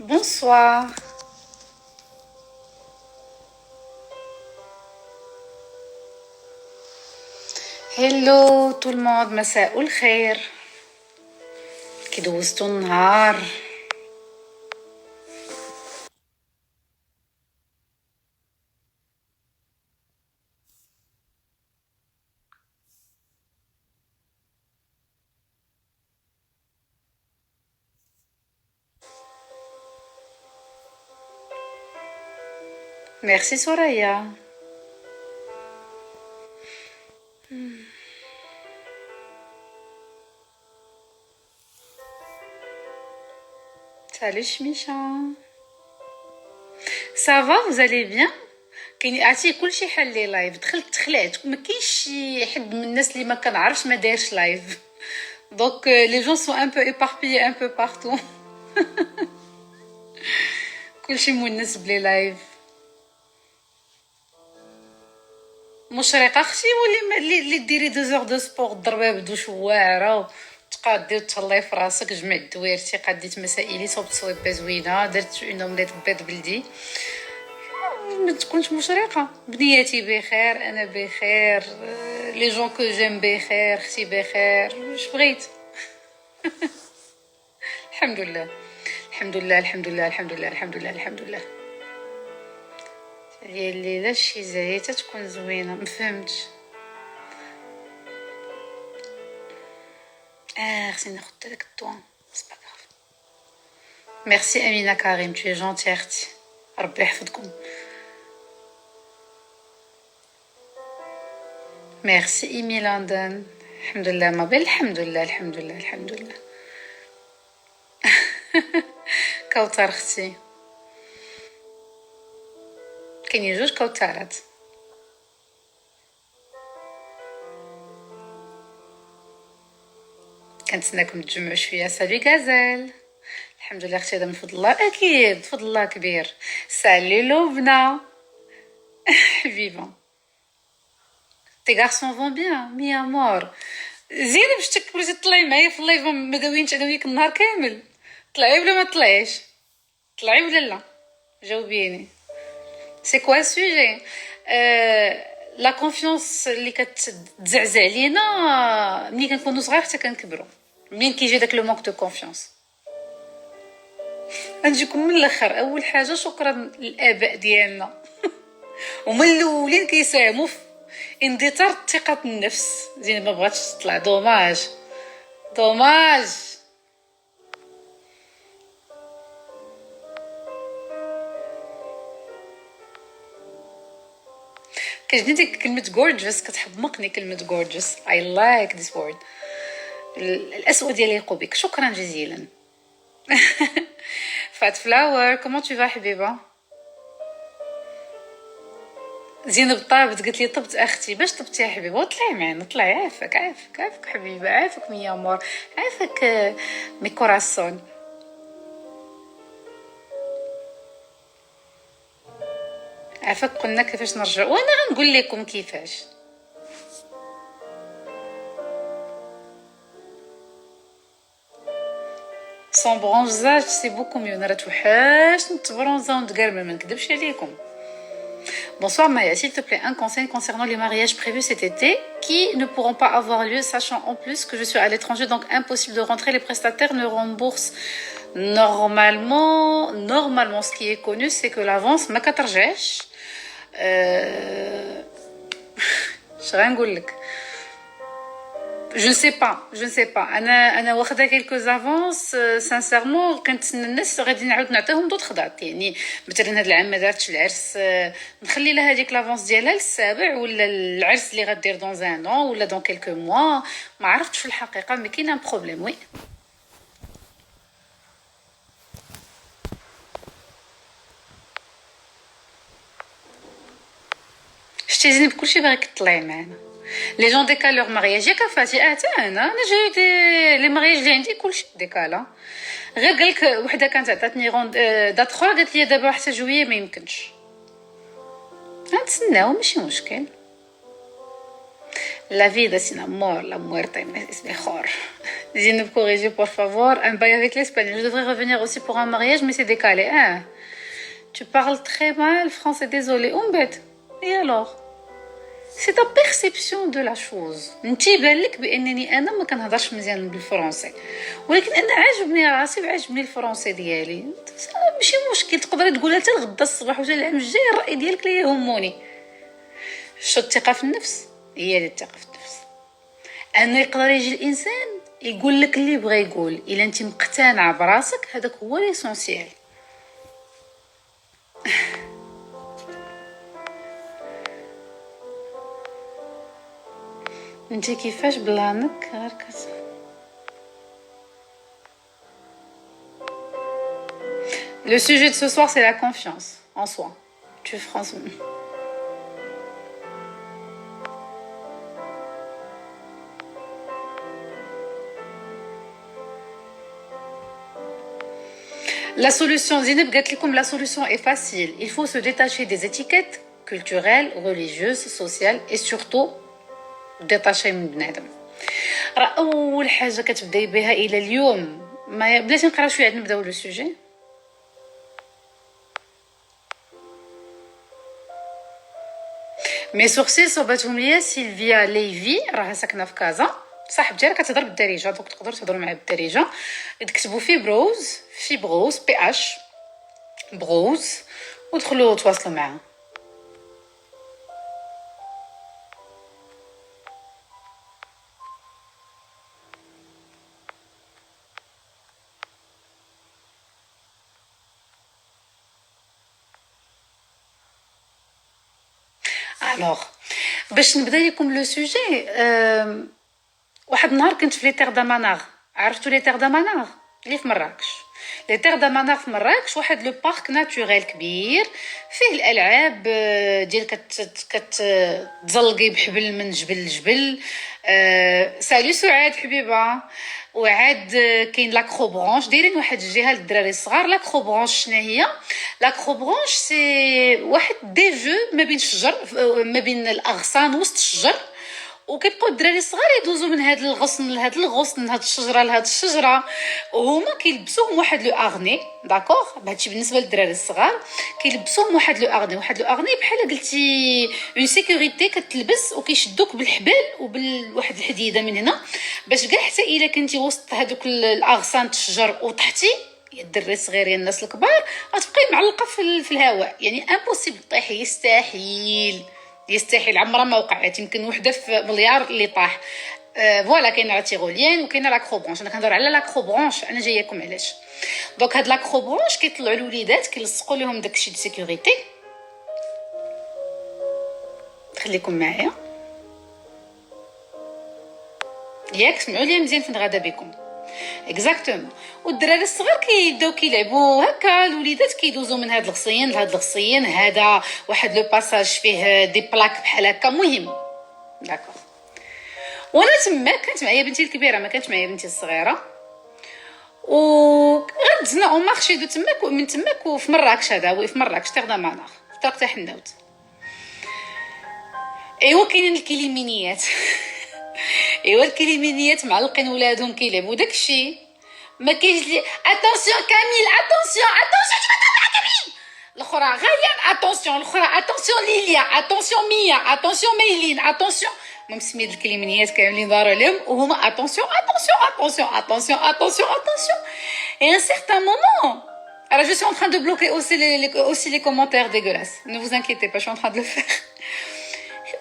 Bonsoir. Hello tout le monde, مساء الخير. كي دوزتوا النهار؟ Merci Soraya. Salut Chmicha. Ça va, vous allez bien؟ كاين عرفتي كلشي حل لي لايف، دخلت تخلعت، ما كاينش شي حد من الناس اللي ما كنعرفش ما دايرش لايف. دونك لي جون سون ان بو éparpillés un peu partout. كلشي مونس بلي لايف. مشرقه اختي اللي ديري 2 دو سبور ضربه بدوش واعره وتقادي وتهلاي في راسك، جمع دويرتي، قديت مسائلي، صوبت صويبه زوينه، درت اون اومليت بيض بلدي. ما تكونش مشرقه، بنياتي بخير، انا بخير، لي جون كو جيم بخير، اختي بخير، واش بغيت؟ الحمد لله الحمد لله الحمد لله الحمد لله الحمد لله الحمد لله. هي الليله شي زايته تكون زوينه، ما فهمتش. خصني ناخد داك الطوان، سي با غاف. ميرسي امينه كريم، tu es gentille اختي، ربي يحفظكم. ميرسي ايمي لندن. الحمد لله ما بين، الحمد لله الحمد لله الحمد لله. كوثر اختي، كاينين 2 كوثرات. كنتسناكم تجمعوا شويه. سالي غازال. الحمد لله اختي، هذا من فضل الله، اكيد فضل الله كبير. سالي لبنى حبيبه. تي غارسون فون بيان مي امور. زينب شتك وليتي تطلعي معايا في اللايف، ما داوينش انا وياك النهار كامل. طلعي ولا ما طلعيش؟ طلعي ولا لا؟ جاوبيني. سي كوا السوجي؟ لا كونفيونس اللي كتزعزع لينا ملي كنكونوا صغار حتى كنكبروا، منين كيجي داك لو مونك دو كونفيونس. غنجيكم من الاخر. اول حاجه شكرا للاباء ديالنا، هما الاولين كيساهموا في اندثار ثقه النفس. زين ما بغاتش تطلع، دوماج دوماج. كتجبني ديك كلمة gorgeous، كتحمقني كلمة gorgeous. I like this word. الأسود يليق بك. شكرا جزيلا. فات فلاور، كومون تو فا حبيبة؟ زينب طابت، قالت لي طبت اختي. باش طبتي يا حبيبه؟ وطلعي معنا، طلعي. عافاك عافاك عافاك حبيبه، عافاك مي امور، عافاك مي كوراسون. عافاك. قلنا كيفاش نرجع، وانا غنقول لكم كيفاش. سون برونزاج سي بوكو ميو. راه توحاش نتبرونزا ونتقرمل، ما نكذبش عليكم. Bonsoir Maya, s'il te plaît, un conseil concernant les mariages prévus cet été qui ne pourront pas avoir lieu, sachant en plus que je suis à l'étranger, donc impossible de rentrer. Les prestataires ne remboursent normalement ce qui est connu, c'est que l'avance ما كترجعش. اش غنقول لك؟ جو نسي با. انا واخده كيلكوز افونس. سانسيرمون كنتسنى الناس غادي نعاود نعطيهم دوطخ دات. يعني مثلا هاد العام ما دارتش العرس، نخلي لها هذيك لافونس ديالها للسابع، ولا العرس اللي غدير دون ان ان ولا دون كيلكو موا. ما عرفتش في الحقيقه، مي كاين ان بروبليم. وي شتي زينب، كلشي باغيك تطلعي معنا. لي جون ديكال لوغ مارياج. ياك فاتي حتى انا جاي لي مارياج اللي عندي كلشي ديكالا. غير قالك وحده كانت عطاتني روند دات اخرى، قالت لي دابا حتى جويه ما يمكنش. غنتسناو ماشي مشكل. La vida sin amor, la muerte es mejor. Dis-nous me corriger, por favor. Un bail avec l'espagnol. Je devrais revenir aussi pour un mariage, mais c'est décalé. Hein? Tu parles très mal français, désolé. Ombet. Et alors? C'est ta perception de la chose. انتي بان لك بانني انا ما كنهضرش مزيان بالفرنسي ولكن انا عاجبني راسي وعاجبني الفرنسي ديالي. ماشي مشكل، تقدري تقولها حتى الغدا الصباح وحتى العام الجاي، الراي ديالك لا يهمني. شو الثقه في النفس؟ هي الثقه في النفس انه يقدر يجي الانسان يقول لك اللي بغى يقول. الا انت مقتنعه براسك هذاك هو ليسونسيال. انت كيفاش بلانك غير Le sujet de ce soir c'est la confiance en soi. Tu François. La solution, Zineb قالت لكم la solution est facile. Il faut se détacher des étiquettes culturelles, religieuses, sociales et surtout détacher من بنادم. راه اول حاجه كتبداي بها الى اليوم ما بلاتي نقرا شويه عاد نبداو لو سوجي. مي سورسيل صوباتهم ليا سيلفيا ليفي، راها ساكنه في كازا، صاحبتي راه كتهضر بالدارجه، دونك تقدروا تهضروا معاها بالدارجه. تكتبوا فيبروز فيبروز بي اش بروز ودخلوا تواصلوا معاها. الوغ باش نبدا لكم لو سوجي، واحد النهار كنت في لي تيغ داماناغ. عرفتوا لي تيغ داماناغ اللي في مراكش؟ لي تيغ داماناغ في مراكش واحد لو بارك ناتوريل كبير فيه الالعاب ديال كتزلقي بحبل من جبل لجبل. سالي سعاد حبيبه. وعاد كاين لاكروبرونش دايرين واحد الجهه للدراري الصغار. لاكروبرونش شنو هي؟ لاكروبرونش سي واحد دي جو ما بين الشجر، ما بين الاغصان وسط الشجر، وكيبقاو الدراري الصغار يدوزوا من هذا الغصن لهذا الغصن، من هذه الشجره لهذه الشجره، وهما كيلبسوهم واحد لو اغني. داكوغ، هادشي بالنسبه للدراري الصغار. كيلبسوهم واحد لو اغني، واحد لو اغني بحال قلتي اون سيكوريتي كتلبس، وكيشدوك بالحبال وبالواحد الحديده من هنا باش كاع حتى الا كنتي وسط هذوك الاغصان الشجر وطحتي يا الدري الصغير يا الناس الكبار غتبقاي معلقه في الهواء. يعني امبوسيبل طيحي، يستحيل يستحيل، عمرها ما وقعت. يمكن وحده في مليار اللي طاح. فوالا كاينه لا تيغوليان وكاينه لاكروبرونش. انا كنهضر على لاكروبرونش، انا جايكم علاش. دونك هاد لاكروبرونش كيطلعوا الوليدات كيلصقوا لهم داكشي د سيكوريتي. خليكم معايا ياك سمعوا لي مزيان فين غادا بكم. اكزاكتومون. والدراري الصغار كيبداو كيلعبوا هكا، الوليدات كيدوزوا من هاد الغصين لهاد الغصين. هذا واحد لو باساج فيه دي بلاك بحال هكا. مهم داكوغ. وانا تما كانت معايا بنتي الكبيره، ما كانتش معايا بنتي الصغيره، و غير دزنا او مارشي دو تماك من تماك وفي مراكش. هذا في مراكش تاع داماناغ في طريق تاع حناوت. ايوا كاينين الكليمينيات ايوا الكليمينيات معلقين ولادهم كيلعبوا داكشي. ما كاينش لي اتونسيون كاميل، اتونسيون تبدا كاميل. الاخرى غيان اتونسيون، الاخرى اتونسيون ليليا، اتونسيون ميا، اتونسيون ميلين، اتونسيون. المهم سميت الكليمينيات كاملين داروا عليهم وهما اتونسيون اتونسيون اتونسيون اتونسيون اتونسيون اتونسيون. Et à un certain moment, alors je suis en train de bloquer aussi les commentaires dégueulasses. Ne vous inquiétez pas, je suis en train de le faire.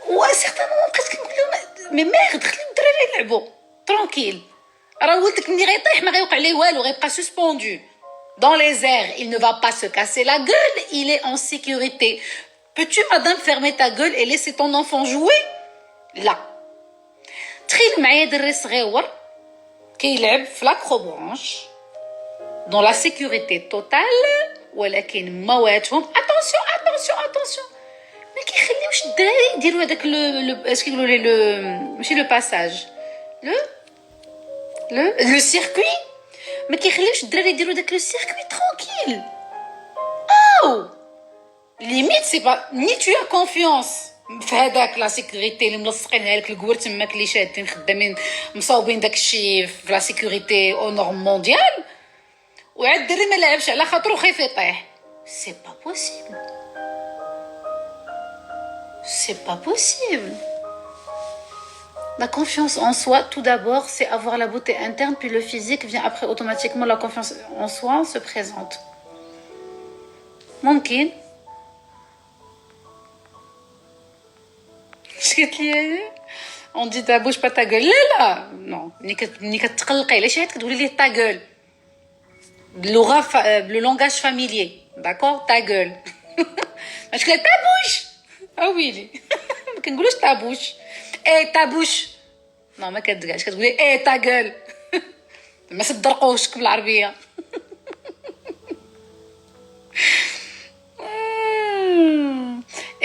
Ou à un certain moment, presque mais merde, خليو الدراري يلعبوا tranquille. راه ولدك ملي غيطيح ما غيوقع ليه والو، غيبقى suspendu dans les airs. Il ne va pas se casser la gueule, il est en sécurité. Peux-tu, madame, fermer ta gueule et laisser ton enfant jouer? لا. تخيل معايا دري صغيور كيلعب في لاكروبرونش dans la sécurité totale، ولكن مواتهم اتونسيون اتونسيون اتونسيون. ما كيخليوش الدراري يديروا هذاك لو اش كيقولوا ليه لو ماشي لو باساج لو سيركوي. ما كيخليوش الدراري يديروا داك لو سيركوي ترانكيل. او limite c'est pas ni tu as confiance في هذاك لا سيكوريتي اللي ملصقينها لك الكوار تماك اللي شادين خدامين مصاوبين داك الشيء في لا سيكوريتي او نورم مونديال، وعاد الدري ما لعبش على خاطرو خايف يطيح. سي با بوسيبل، سي با بوسيبل. La confiance en soi, tout d'abord, c'est avoir la beauté interne, puis le physique vient après automatiquement, la confiance en soi se présente. ممكن. اش قلت لي؟ اون دي تا بوش با تا غول. لا لا نو، ملي كتقلقي على شي حد كتقولي ليه تا غول باللغه بلو لونغاج فاميليي، داكور؟ تا غول. ماش كلا تا بوش اويلي. ما كنقولوش تا بوش، اي تا بوش. نو ما كتقالش، كتقولي اي تا غول. ما تدرقوش بالعربيه.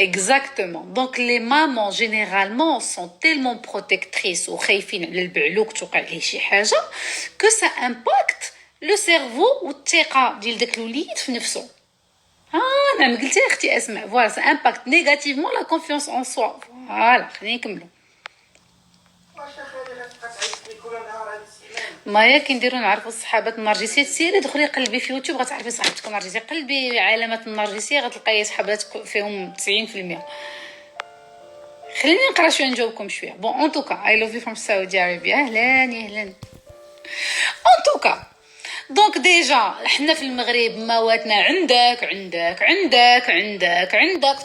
Exactement. Donc les mamans généralement sont tellement protectrices ou خايفين على البعلوك توقع ليه شي حاجه que ça impacte le cerveau والثقه ديال داك الوليد في نفسه. نعم قلتي اختي اسماء. فوالا ça impacte négativement la confiance en soi. فوالا خلينا نكملوا. مايا كنديرو نعرفوا الصحابات النرجسيه. سيري دخلي قلبي في يوتيوب غتعرفي صاحبتك النرجسيه. قلبي علامات النرجسيه غتلقاي صحابات فيهم 90%. خليني نقرا شويه نجاوبكم شويه. بون ان توكا اي لوف يو فروم سعودي عربيه. اهلا اهلا. ان توكا دونك ديجا حنا في المغرب مواتنا عندك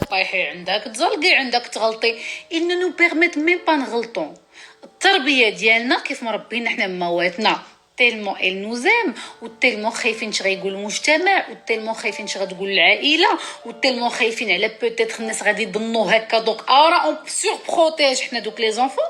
تطيحي، عندك تزلقي، عندك تغلطي. ان نو بيرميت ميم با نغلطون. التربيه ديالنا كيف مربينا حنا مواتنا تيلمون ال نوزام، وتيلمون خايفين اش غيقول المجتمع، وتيلمون خايفين اش غتقول العائله، وتيلمون خايفين على بوتيتر الناس غادي يظنوا هكا. دوك راه اون سور بروتيج حنا دوك لي زونفون.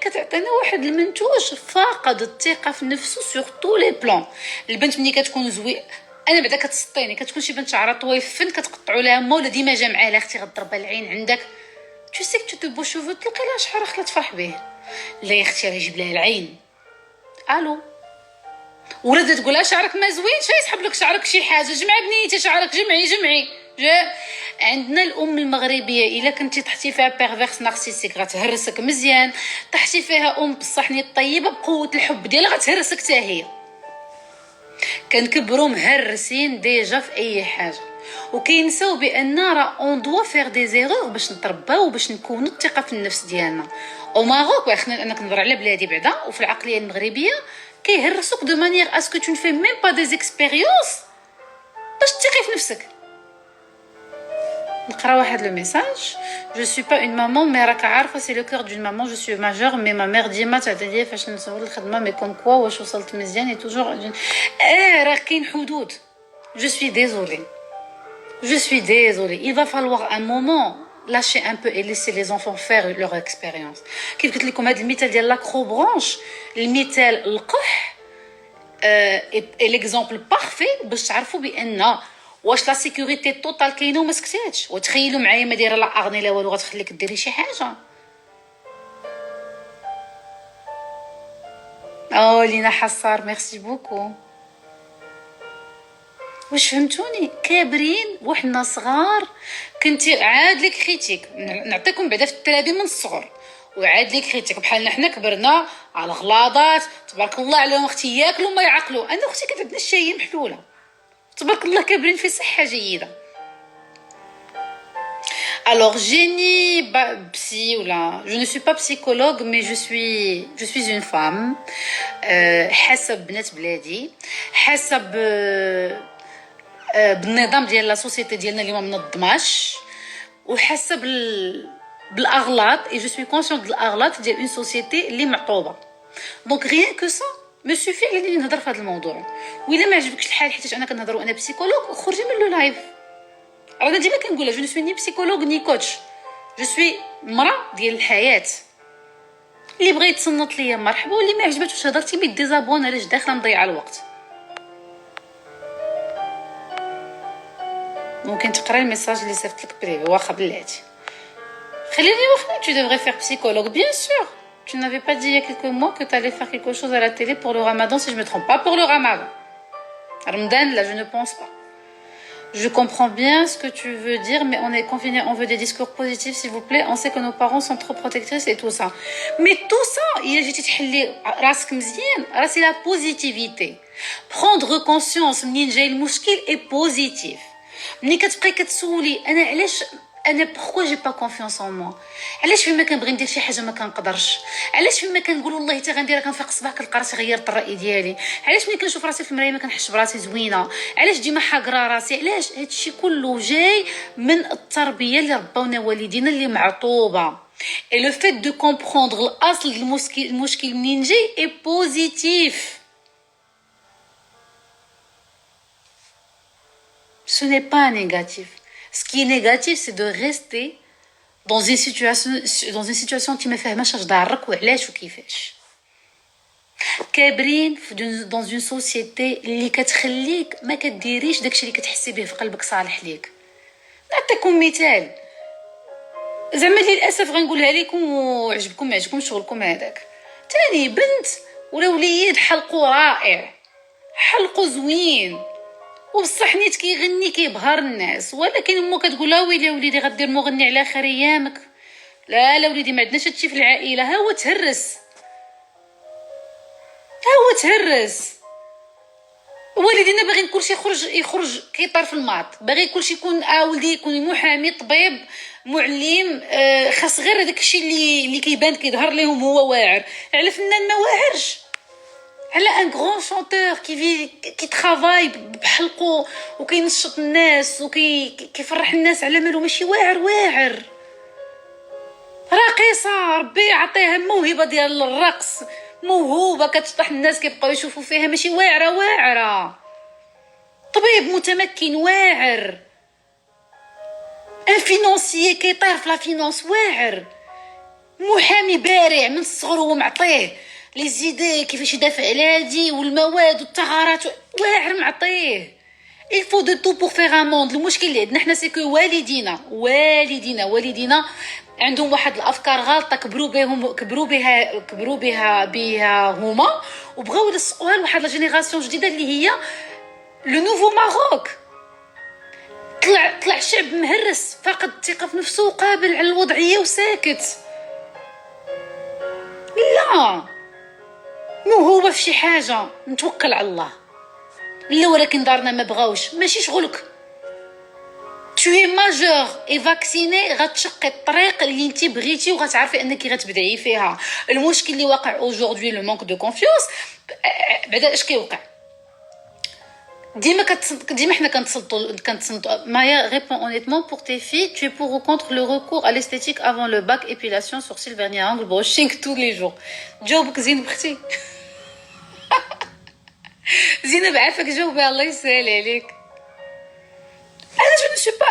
كتعطينا واحد المنتوج فاقد الثقه في نفسه سور تو لي بلان. البنت ملي كتكون زوين، انا بعدا كتسطيني، كتكون شي بنت شعرها طويل فن كتقطعوا لها ما ولا ديما جامعه لها اختي غضربها العين عندك. tu sais que tu te beaux cheveux تلقي لها شحال خلا تفرح به. لا يا اختي راه يجيب لها العين. الو ولات تقول لها شعرك ما زوينش، يسحب لك شعرك شي حاجه. جمع بنيتي شعرك، جمعي. عندنا الام المغربيه الا كنتي طحتي فيها بيرفيرس نارسيسيك غتهرسك مزيان، طحتي فيها ام بصحني الطيبه بقوه الحب ديالها غتهرسك حتى هي. كنكبروا مهرسين ديجا في اي حاجه، وكينساو بان راه اون دوا فير دي زيرور باش نترباو باش نكونوا الثقه في النفس ديالنا. او ماروك واخا انا كنهضر على بلادي بعدا، وفي العقليه المغربيه كيهرسوك دو مانيير اسكو تو نفي ميم با دي اكسبيريونس باش تثقي في نفسك. نقرا واحد لو ميساج. جو سوي با اون مامون مي راك عارفه سي لو كور دون مامون. جو سوي ماجور مي ما مير ديما تعطي ليا فاش نسول الخدمه مي كوم كوا واش وصلت مزيان اي توجور. راه كاين حدود. جو سوي ديزولي. Je suis désolée. Il va falloir un moment lâcher un peu et laisser les enfants faire leur expérience. كيف قلت لكم هذا المثال ديال لاكروبرونش، المثال القح اي ليكزامبل بارفي باش تعرفوا بان واش لا سيكوريتي توتال كاينه وما سكتاتش. وتخيلوا معايا ما دايره لا اغني لا والو غتخليك ديري شي حاجه. لينا حصار ميرسي بوكو. واش فهمتوني؟ كابرين وحنا صغار كنتي عاد لك خيتيك. نعطيكم بعدا في الترابي من الصغر، وعاد لك خيتك بحالنا حنا كبرنا على غلاضات تبارك الله عليهم. اختي ياكلوا ما يعقلوا. انا اختي كانت عندنا الشاي محلوله تبارك الله، كابرين في صحه جيده. Alors génie psy ou là, je ne suis pas psychologue mais je suis une femme. حسب بنات بلادي، حسب بالنظام ديال لا سوسيتي ديالنا اللي ما منظماش، وحسب بالاغلاط. اي جو سوي كونسيون بالاغلاط ديال اون سوسيتي اللي معطوبه. دونك غيان كو سا مي سوفي على اللي نهضر في هذا الموضوع. وإلا ما عجبكش الحال حيت انا كنهضر وانا بسيكولوج، خرجي من لو لايف. انا ديما كنقولها جو نسوي ني بسيكولوج ني كوتش، جو سوي مرا ديال الحياه. اللي بغى يتصنت ليا مرحبا، واللي ما عجباتوش هضرتي بي ديزابون علاش داخله مضيعه الوقت. ممكن تقرا الميساج اللي صيفط لك بريفي واخا بلاتي. خليني واخا tu devrais faire psychologue bien sûr. Tu n'avais pas dit il y a quelques mois que tu allais faire quelque chose à la télé pour le Ramadan si je me trompe pas. Pour le Ramadan. Ramadan là je ne pense pas. Je comprends bien ce que tu veux dire, mais on est confiné, on veut des discours positifs, s'il vous plaît. On sait que nos parents sont trop protectrices et tout ça. Mais tout ça, il جيتي تحلي راسك مزيان، راه سي لا بوزيتيفيتي. Prendre conscience منين جاي المشكل est positif. ملي كتبقاي كتسولي انا علاش، انا بوركوا جي با كونفيونس ان موا، علاش فيما كنبغي ندير شي حاجه ما كنقدرش، علاش فيما كنقول والله حتى غنديرها كنفيق الصباح كنلقى راسي غيرت الراي ديالي، علاش ملي كنشوف راسي في المرايه ما كنحسش براسي زوينه، علاش ديما حاقره راسي، علاش هادشي كله جاي من التربيه اللي رباونا والدينا اللي معطوبه. Et le fait de comprendre الاصل المشكل منين جاي est positif. Ce n'est pas négatif. Ce qui est négatif, c'est de rester dans une situation qui ما فاهماش اش ضرك وعلاش وكيفاش. كابرين dans une société اللي كتخليك ما كديريش داكشي اللي كتحسي به في قلبك صالح ليك. نعطيكم مثال، زعما للاسف غنقولها لكم وعجبكم ما عجبكمش شغلكم هذاك. تاني بنت ولا وليد حلقوا رائع، حلقوا زوين، وبصح نيت كيغني كيبهر الناس، ولكن امو كتقول له ويلي وليدي غدير مغني على اخر ايامك. لا لا وليدي ما عندناش هادشي في العائله، ها هو تهرس، ها هو تهرس. والدينا باغيين كلشي يخرج كيطير في الماط، باغي كلشي يكون ولدي يكون محامي طبيب معلم، خاص غير هذاك الشيء اللي كيبان كيظهر لهم هو واعر. على فنان ما واعرش، على ان غران شونتور كي ترافاي بحلقو وكينشط الناس وكيفرح الناس على مالو، ماشي واعر. راقصه ربي عطيها موهبه ديال الرقص، موهوبه كتشطح الناس كيبقاو يشوفوا فيها، ماشي واعره. طبيب متمكن واعر، ان فينونسيي كيطير في لا فينونس واعر، محامي بارع من الصغر هو معطيه لي زيدي كيفاش يدافع على هادي والمواد والثغرات، واعر معطيه. il faut de tout pour faire un monde. المشكل اللي عندنا حنا سي كو والدينا عندهم واحد الافكار غلطه، كبروا بها هما، وبغاو يلصقوها لواحد لا جينيراسيون جديده اللي هي لو نوفو ماروك. طلع شعب مهرس فاقد الثقه في نفسه وقابل على الوضعيه وساكت. لا، موهوبه في شي حاجه نتوكل على الله. لا ولكن دارنا ما بغاوش، ماشي شغلك. tu es majeur et vacciné، غتشقي الطريق اللي انت بغيتي وغتعرفي انك غتبدعي فيها. المشكل اللي واقع aujourd'hui le manque de confiance، بعدا اش كيوقع ديما حنا كنتصنتو. Maya répond honnêtement pour tes filles, tu es pour ou contre le recours à l'esthétique avant le bac, épilation, sourcils, vernis à ongles, brushing tous les jours. جاوبك زينب اختي. زينب عافاك جاوبها الله يسهل عليك. انا جو نسي با،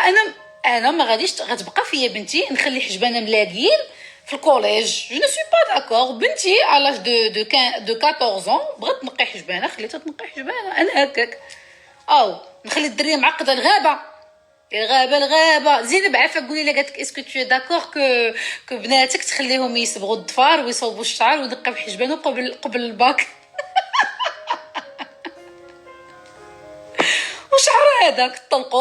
انا ما غاديش غتبقى فيا بنتي نخلي حجبانه ملاقين في الكوليج. جو نسي با داكور. بنتي على دو 14 بغات تنقي حجبانه، خليتها تنقي حجبانه. انا هكاك او نخلي الدريه معقده الغابه. زينب عافاك قولي لي قالت اسكو تو داكور كو بناتك تخليهم يصبغوا الضفار ويصوبوا الشعر ويدقوا بحجبانه قبل الباك. وشعر هذاك طلقوا